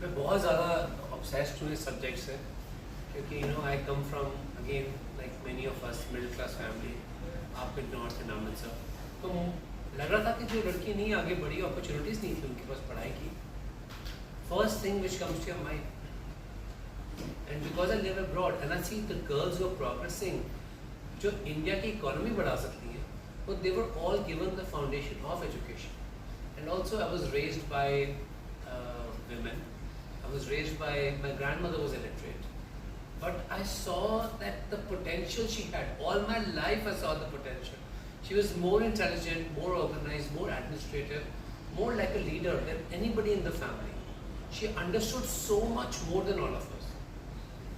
मैं बहुत ज़्यादा obsessed हूँ इस सब्जेक्ट से, क्योंकि I come from again like many of us middle class family, आप इन नॉर्थ एंड अमृतसर। तो लग रहा था कि जो लड़की नहीं आगे बढ़ी, अपॉर्चुनिटीज़ नहीं थी उनके पास पढ़ाई की। First thing which comes to your mind, and because I live abroad and I see the girls who are progressing, जो इंडिया की इकोनॉमी बढ़ा सकती है, वो they were all given the foundation of education. And also I was raised by women. I was raised by, my grandmother was illiterate, but I saw that the potential she had. All my life I saw the potential. She was more intelligent, more organized, more administrative, more like a leader than anybody in the family. She understood so much more than all of us.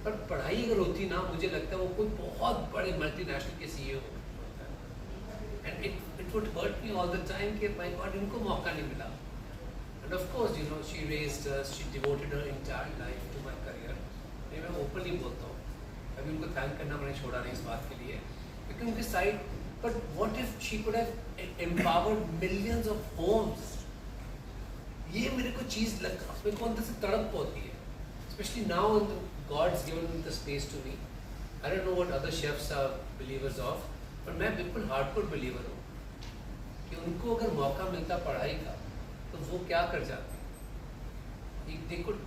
पर पढ़ाई अगर होती ना, मुझे लगता है वो कोई बहुत बड़े मल्टीनेशनल के CEO होता है। And it would hurt me all the time कि my God, इनको मौका नहीं मिला। And of course, she raised us, she devoted her entire life to my career. मैं openly बोलता हूँ, अभी उनको thank करना मैंने छोड़ा नहीं इस बात के लिए, क्योंकि उनके side, but what if she could have empowered millions of homes? ये मेरे को चीज़ मेरे को अंदर से तड़प होती है, especially now God's given me the space to me. I don't know what other chefs are believers of, but मैं बिल्कुल hardcore believer हूँ कि उनको अगर मौका मिलता पढ़ाई का, तो वो क्या कर जाते हैं। They could,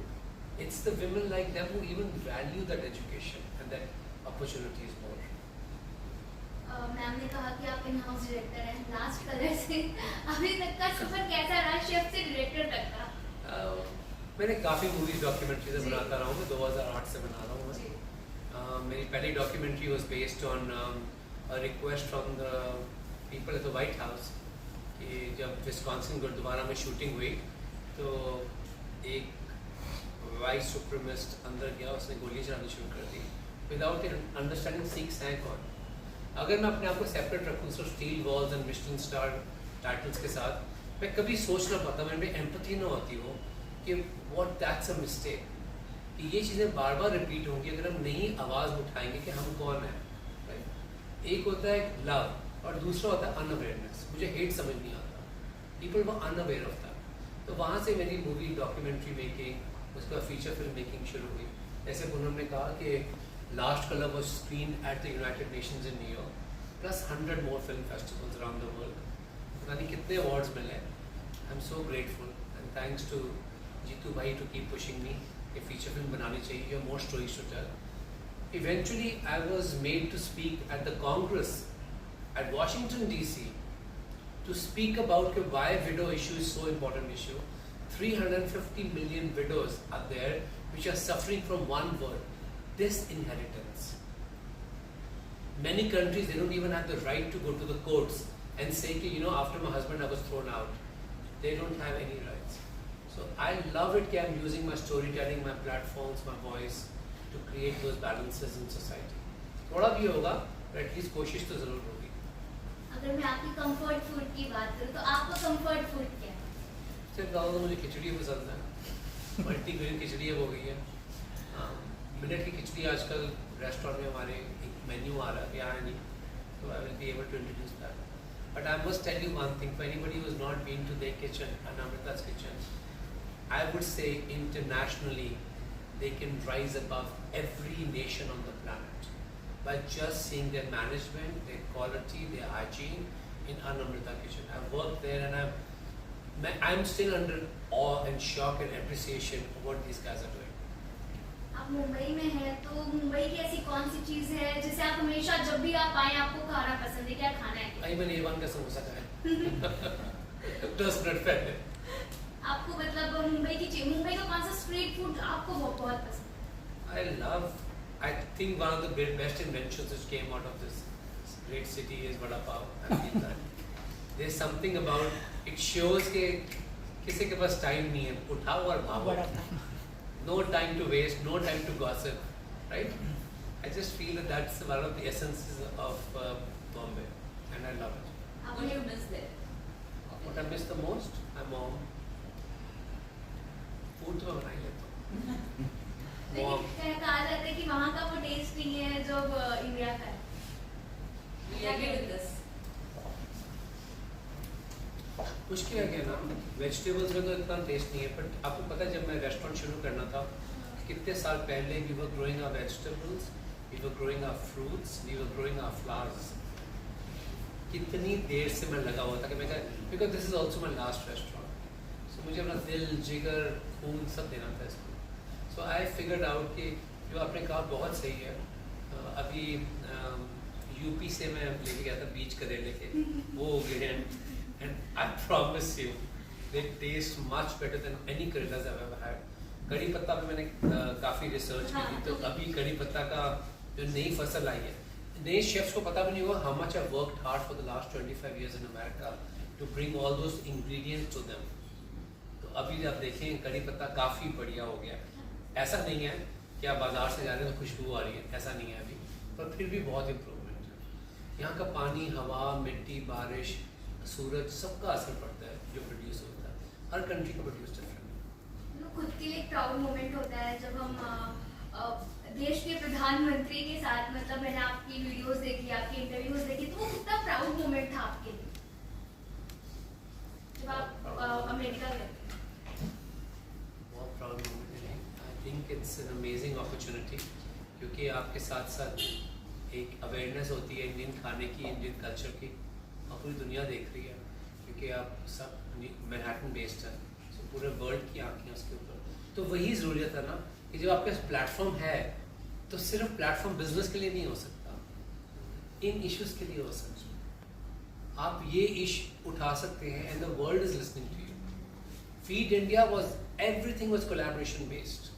it's the women like them who even value that education and that opportunities more. Ma'am ने कहा कि आप इन हाउस डायरेक्टर हैं लास्ट कलर से, अभी तक का सफर कैसा रहा शेफ से डायरेक्टर तक का? मैंने काफ़ी मूवीज डॉक्यूमेंट्रीज बनाता रहा हूँ, मैं 2008 से बना रहा हूँ मैं। मेरी पहली documentary was based on a request from the people at the white house कि जब विस्कॉन्सिन गुरुद्वारा में शूटिंग हुई तो एक वाइट सुप्रीमिस्ट अंदर गया, उसने गोली चलानी शुरू कर दी विदाउट अंडरस्टैंडिंग सिक्स हैं कौन। अगर मैं अपने आप को सेपरेट रखूँ सिर्फ steel walls and Michelin star titles के साथ, मैं कभी सोच ना पाता, मेरे में एम्पैथी ना होती हो कि व्हाट दैट्स अ मिस्टेक, कि ये चीज़ें बार बार रिपीट होंगी अगर हम नहीं आवाज़ उठाएंगे कि हम कौन हैं। एक होता है लव और दूसरा होता है अनअवेयरनेस। मुझे हेट समझ नहीं आता, पीपल वो अनअवेयर ऑफ दैट। तो वहाँ से मेरी मूवी डॉक्यूमेंट्री मेकिंग, उसके बाद फीचर फिल्म मेकिंग शुरू हुई। जैसे पूनम ने कहा कि last colour was screen at the United Nations in New York, plus 100 more film festivals around the world. पता नहीं कितने अवार्ड्स मिले। I am so grateful and thanks to Jeetu भाई टू कीप पुशिंग मी कि फीचर फिल्म बनानी चाहिए, you have more stories to tell. Eventually, I was made to speak at the Congress at Washington DC to speak about why widow issue is so important issue. 350 million widows are there which are suffering from one word, disinheritance. Many countries, they don't even have the right to go to the courts and say, after my husband I was thrown out. They don't have any rights. So I love it that I'm using my storytelling, my platforms, my voice to create those balances in society. थोड़ा भी होगा, but at least कोशिश तो जरूर होगी। अगर मैं आपकी कंफर्ट फूड की बात करूँ तो आपका कंफर्ट फूड क्या है? सिर्फ ज़्यादा तो मुझे खिचड़ी पसंद है, मल्टीग्रेन खिचड़ी अब हो गई है। मिलेट की खिचड़ी आजकल रेस्टोरेंट में हमारे एक मेन्यू आ रहा है, यहाँ नहीं, तो I will be able to introduce that. But I must tell you one thing, for anybody who has not been to their kitchen and Amrita's kitchen, I would say internationally they can rise above every nation on the planet by just seeing their management, their quality, their hygiene in Anamrita kitchen. I've worked there and I'm still under awe and shock and appreciation of what these guys are doing. आप मुंबई में हैं तो मुंबई की ऐसी कौन सी चीज़ है जिसे आप हमेशा जब भी आप आए आपको खाना पसंद है, क्या खाना है? आई मैंने A1 का समोसा खाया, 10 मिनट पहले। आपको मतलब मुंबई का कौन सा स्ट्रीट फूड आपको बहुत पसंद है? I think one of the best inventions which came out of this great city is vada pav. I feel that there's something about it, shows कि किसी के पास टाइम नहीं है, उठाओ और भागो। No time to waste, no time to gossip, right? I just feel that that's one of the essences of Bombay, and I love it. What do you miss there? What I miss the most? My mom. Food तो मैं बना ही लेता हूँ। लेकिन कहा जाता है कि वहाँ का वो टेस्ट नहीं है जो इंडिया का है। We agree with this. मुश्किल है क्या ना, वेजिटेबल्स में तो इतना टेस्ट नहीं है, बट आपको पता है जब मैं रेस्टोरेंट शुरू करना था कितने साल पहले we were growing our vegetables, we were growing our fruits, we were growing our flowers. कितनी देर से मैं लगा हुआ था कि मैं because this is also my last restaurant, so मुझे अपना दिल जिगर खून सब देना था इसको। सो आई फिगर्ड आउट कि जो आपने कहा बहुत सही है। अभी यूपी से मैं लेके गया था बीच करेले के, वो हो गए हैं, and I promise you they taste much better than any karelas I have ever had. कड़ी पत्ता पे मैंने काफ़ी रिसर्च की थी, तो अभी कड़ी पत्ता का जो नई फसल आई है, नए शेफ्स को पता भी नहीं होगा how much I worked hard for the last 25 years in America to bring all those ingredients to them. तो अभी आप देखें कड़ी पत्ता काफ़ी बढ़िया हो गया। ऐसा नहीं है कि आप बाजार से जा रहे हैं तो खुशबू आ रही है, ऐसा नहीं है अभी, पर फिर भी बहुत इम्प्रूवमेंट है। यहाँ का पानी, हवा, मिट्टी, बारिश, सूरज, सबका असर पड़ता है जो प्रोड्यूस होता है। हर कंट्री का प्रोड्यूस डिफरेंट है। खुद के लिए एक प्राउड मोमेंट होता है जब हम देश के प्रधानमंत्री के साथ, मतलब मैंने आपकी वीडियोस देखी, आपकी इंटरव्यूज देखी, तो वो कितना प्राउड मोमेंट था आपके लिए जब आप अमेरिका गए थे? बहुत प्राउड मोमेंट है। I think it's an amazing opportunity, क्योंकि आपके साथ साथ एक अवेयरनेस होती है इंडियन खाने की, इंडियन कल्चर की, और पूरी दुनिया देख रही है, क्योंकि आप सब मैनहट्टन बेस्ड है, सो पूरे वर्ल्ड की आंखें उसके ऊपर। तो वही ज़रूरत है ना कि जब आपके पास प्लेटफॉर्म है तो सिर्फ प्लेटफॉर्म बिजनेस के लिए नहीं हो सकता, इन इश्यूज के लिए हो सकता। आप ये इश्यू उठा सकते हैं and the world is listening to you. Feed India was everything was collaboration based,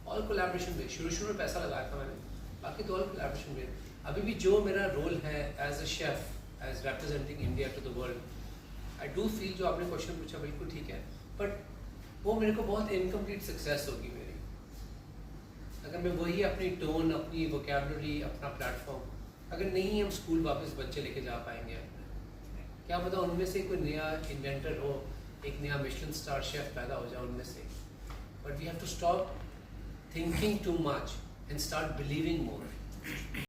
all collaboration based. शुरू में पैसा लगाया था मैंने, बाकी तो ऑल कोलैबोरेशन बेस्ड। अभी भी जो मेरा रोल है as a chef, as representing India to the world, I do feel जो आपने क्वेश्चन पूछा बिल्कुल ठीक है, बट वो मेरे को बहुत इनकम्प्लीट सक्सेस होगी मेरी अगर मैं वही अपनी टोन, अपनी वोकैबुलरी, अपना प्लेटफॉर्म अगर नहीं हम स्कूल वापस बच्चे लेके जा पाएंगे। क्या पता उनमें से कोई नया इन्वेंटर हो, एक नया मिशेलिन स्टार शेफ पैदा हो जाए उनमें से। But we have to stop thinking too much and start believing more.